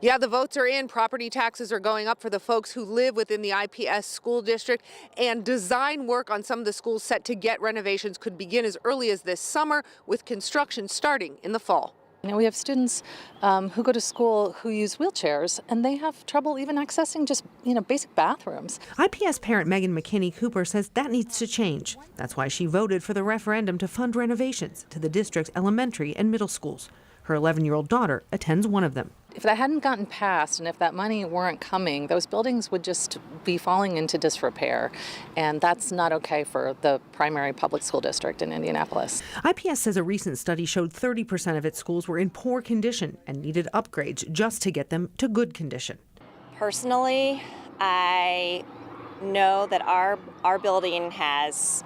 Yeah, the votes are in. Property taxes are going up for the folks who live within the IPS school district, and design work on some of the schools set to get renovations could begin as early as this summer, with construction starting in the fall. We have students who go to school who use wheelchairs, and they have trouble even accessing just, basic bathrooms. IPS parent Megan McKinney Cooper says that needs to change. That's why she voted for the referendum to fund renovations to the district's elementary and middle schools. Her 11-year-old daughter attends one of them. If that hadn't gotten passed and if that money weren't coming, those buildings would just be falling into disrepair. And that's not okay for the primary public school district in Indianapolis. IPS says a recent study showed 30% of its schools were in poor condition and needed upgrades just to get them to good condition. Personally, I know that our building has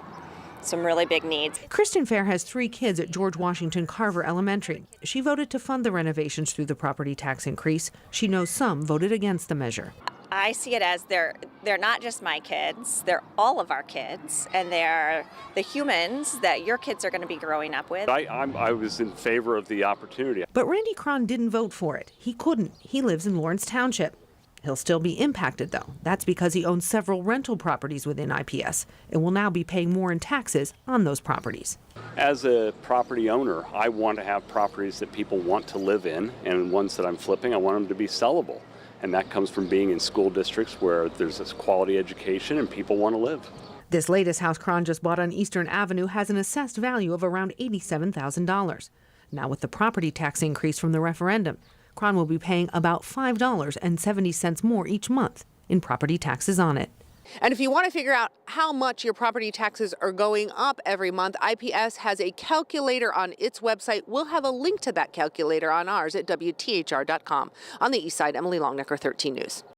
some really big needs. Kristen Fair has 3 kids at George Washington Carver Elementary. She voted to fund the renovations through the property tax increase. She knows some voted against the measure. I see it as they're not just my kids, they're all of our kids, and they're the humans that your kids are going to be growing up with. I was in favor of the opportunity. But Randy Cron didn't vote for it. He couldn't. He lives in Lawrence Township. He'll still be impacted, though. That's because he owns several rental properties within IPS and will now be paying more in taxes on those properties. As a property owner, I want to have properties that people want to live in, and ones that I'm flipping, I want them to be sellable. And that comes from being in school districts where there's this quality education and people want to live. This latest house Cron just bought on Eastern Avenue has an assessed value of around $87,000. Now, with the property tax increase from the referendum, Cron will be paying about $5.70 more each month in property taxes on it. And if you want to figure out how much your property taxes are going up every month, IPS has a calculator on its website. We'll have a link to that calculator on ours at WTHR.com. On the East Side, Emily Longnecker, 13 News.